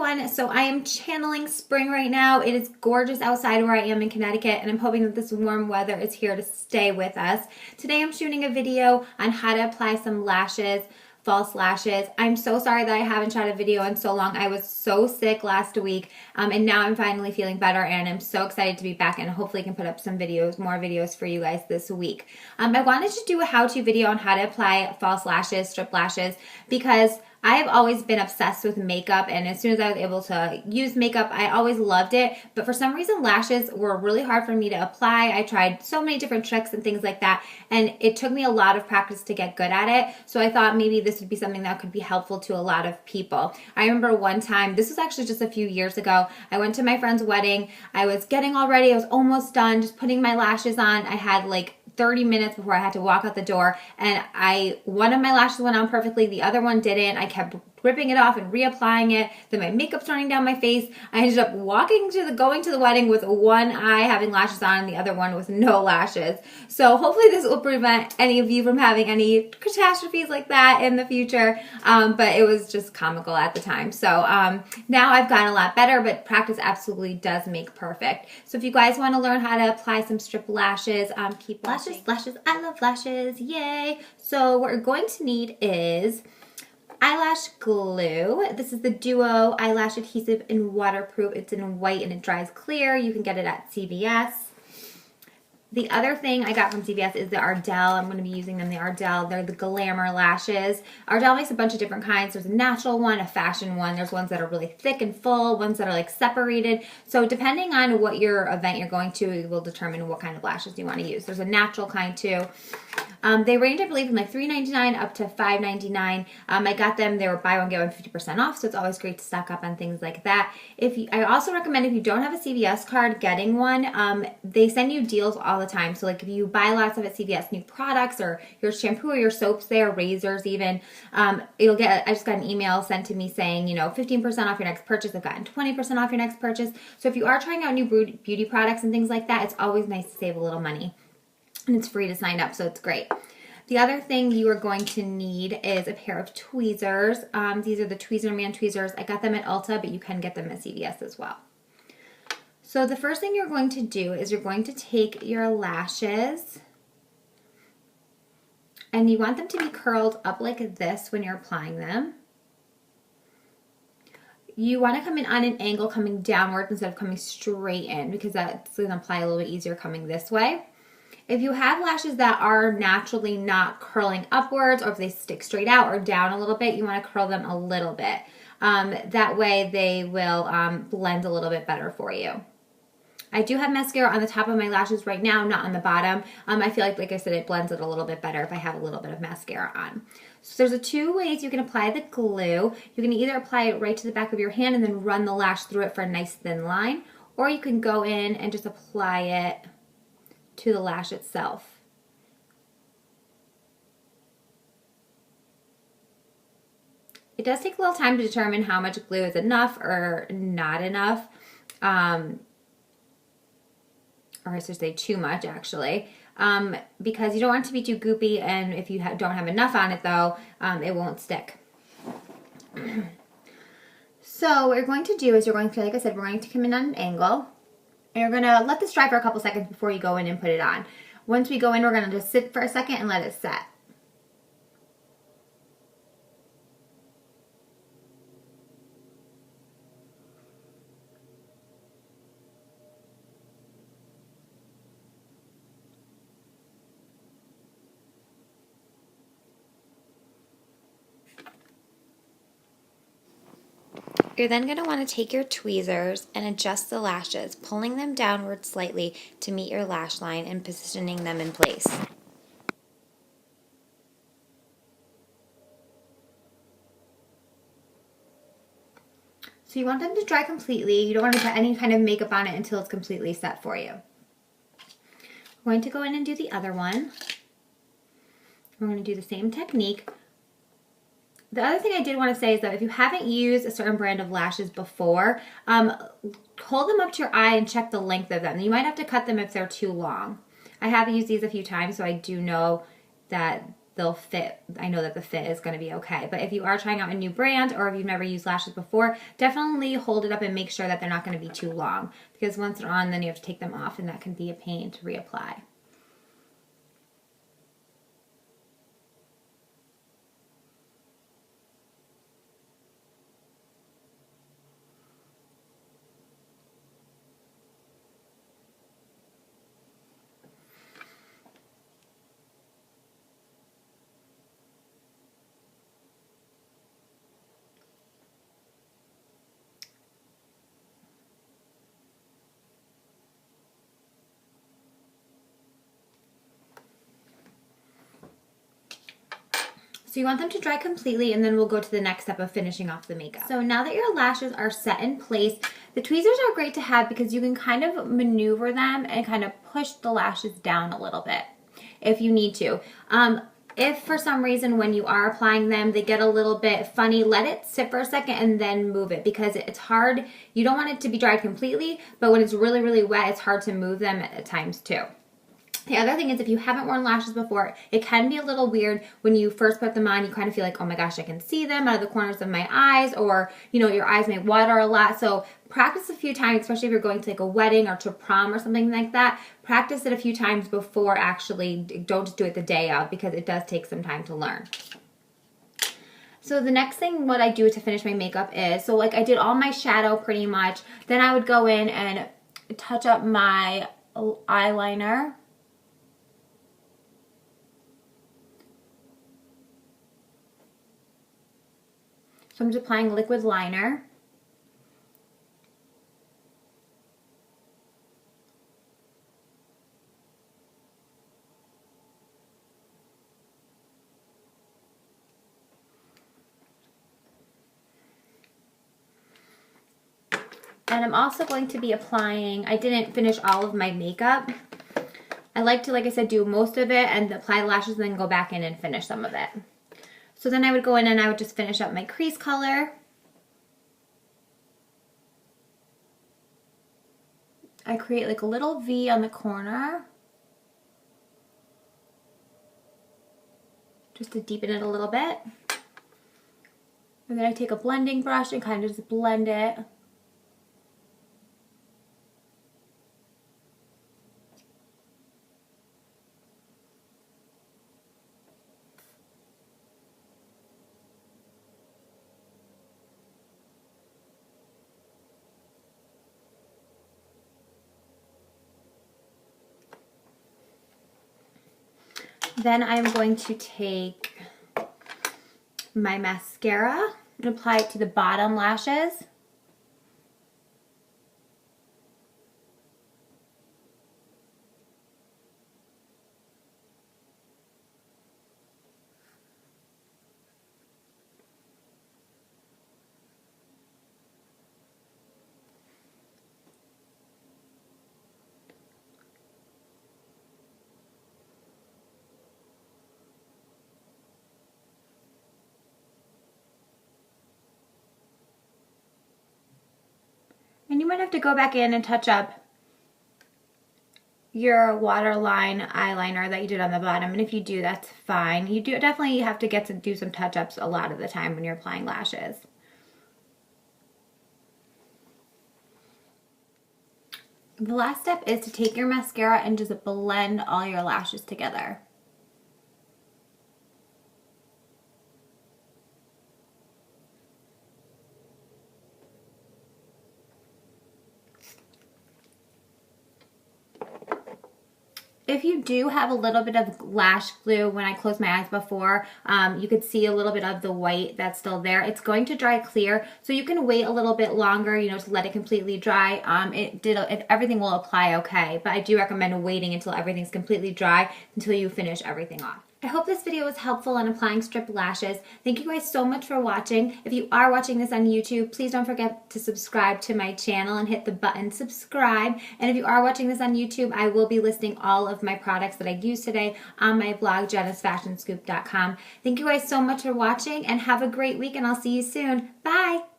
everyone. So I am channeling spring right now. It is gorgeous outside where I am in Connecticut, and I'm hoping that this warm weather is here to stay with us. Today I'm shooting a video on how to apply some lashes, false lashes. I'm so sorry that I haven't shot a video in so long. I was so sick last week, and now I'm finally feeling better, and I'm so excited to be back, and hopefully I can put up some videos, more videos for you guys this week. I wanted to do a how-to video on how to apply false lashes, strip lashes, because I have always been obsessed with makeup, and as soon as I was able to use makeup, I always loved it. But for some reason, lashes were really hard for me to apply. I tried so many different tricks and things like that, and it took me a lot of practice to get good at it. So I thought maybe this would be something that could be helpful to a lot of people. I remember one time, this was actually just a few years ago, I went to my friend's wedding. I was getting all ready. I was almost done, just putting my lashes on. I had like 30 minutes before I had to walk out the door, and one of my lashes went on perfectly, the other one didn't. I kept ripping it off and reapplying it. Then my makeup's running down my face. I ended up going to the wedding with one eye having lashes on and the other one with no lashes. So hopefully this will prevent any of you from having any catastrophes like that in the future. But it was just comical at the time. So now I've gotten a lot better, but practice absolutely does make perfect. So if you guys want to learn how to apply some strip lashes, keep watching. Lashes, I love lashes, yay. So what we're going to need is eyelash glue. This is the Duo Eyelash Adhesive in Waterproof. It's in white and it dries clear. You can get it at CVS. The other thing I got from CVS is the Ardell. I'm going to be using them, the Ardell. They're the Glamour lashes. Ardell makes a bunch of different kinds. There's a natural one, a fashion one. There's ones that are really thick and full, ones that are like separated. So depending on what your event you're going to, it will determine what kind of lashes you want to use. There's a natural kind too. They range, I believe, from like $3.99 up to $5.99. I got them, they were buy one, get one 50% off, so it's always great to stock up on things like that. I also recommend if you don't have a CVS card, getting one. They send you deals all the time. So like if you buy lots of at CVS new products or your shampoo or your soaps there, razors even, I just got an email sent to me saying, 15% off your next purchase. I've gotten 20% off your next purchase. So if you are trying out new beauty products and things like that, it's always nice to save a little money. And it's free to sign up, so it's great. The other thing you are going to need is a pair of tweezers. These are the Tweezer Man tweezers. I got them at Ulta, but you can get them at CVS as well. So the first thing you're going to do is you're going to take your lashes, and you want them to be curled up like this when you're applying them. You want to come in on an angle coming downward instead of coming straight in, because that's going to apply a little bit easier coming this way. If you have lashes that are naturally not curling upwards, or if they stick straight out or down a little bit, you want to curl them a little bit. That way they will blend a little bit better for you. I do have mascara on the top of my lashes right now, not on the bottom. I feel like I said, it blends it a little bit better if I have a little bit of mascara on. So there's two ways you can apply the glue. You can either apply it right to the back of your hand and then run the lash through it for a nice thin line, or you can go in and just apply it to the lash itself. It does take a little time to determine how much glue is enough or not enough, or I should say too much actually, because you don't want it to be too goopy, and if you don't have enough on it though, it won't stick. So what you're going to do is like I said, we're going to come in on an angle. And you're going to let this dry for a couple seconds before you go in and put it on. Once we go in, we're going to just sit for a second and let it set. You're then going to want to take your tweezers and adjust the lashes, pulling them downward slightly to meet your lash line and positioning them in place. So you want them to dry completely. You don't want to put any kind of makeup on it until it's completely set for you. We're going to go in and do the other one. We're going to do the same technique. The other thing I did want to say is that if you haven't used a certain brand of lashes before, hold them up to your eye and check the length of them. You might have to cut them if they're too long. I have used these a few times, so I do know that they'll fit. I know that the fit is going to be okay. But if you are trying out a new brand or if you've never used lashes before, definitely hold it up and make sure that they're not going to be too long, because once they're on, then you have to take them off and that can be a pain to reapply. So you want them to dry completely, and then we'll go to the next step of finishing off the makeup. So now that your lashes are set in place, the tweezers are great to have because you can kind of maneuver them and kind of push the lashes down a little bit if you need to. If for some reason when you are applying them they get a little bit funny, let it sit for a second and then move it, because it's hard. You don't want it to be dried completely, but when it's really, really wet, it's hard to move them at times too. The other thing is, if you haven't worn lashes before, it can be a little weird when you first put them on. You kind of feel like, oh my gosh, I can see them out of the corners of my eyes, or, you know, your eyes may water a lot. So practice a few times, especially if you're going to like a wedding or to prom or something like that. Practice it a few times before actually, don't just do it the day of, because it does take some time to learn. So the next thing what I do to finish my makeup is, so like I did all my shadow pretty much, then I would go in and touch up my eyeliner. So I'm just applying liquid liner. And I'm also going to be applying, I didn't finish all of my makeup. I like to, like I said, do most of it and apply lashes and then go back in and finish some of it. So then I would go in and I would just finish up my crease color. I create like a little V on the corner, just to deepen it a little bit. And then I take a blending brush and kind of just blend it. Then I'm going to take my mascara and apply it to the bottom lashes. And you might have to go back in and touch up your waterline eyeliner that you did on the bottom. And if you do, that's fine. You do definitely have to get to do some touch-ups a lot of the time when you're applying lashes. The last step is to take your mascara and just blend all your lashes together. If you do have a little bit of lash glue, when I closed my eyes before, you could see a little bit of the white that's still there. It's going to dry clear, so you can wait a little bit longer, you know, to let it completely dry. Everything will apply okay, but I do recommend waiting until everything's completely dry until you finish everything off. I hope this video was helpful on applying strip lashes. Thank you guys so much for watching. If you are watching this on YouTube, please don't forget to subscribe to my channel and hit the button subscribe. And if you are watching this on YouTube, I will be listing all of my products that I used today on my blog, jennasfashionscoop.com. Thank you guys so much for watching and have a great week, and I'll see you soon. Bye!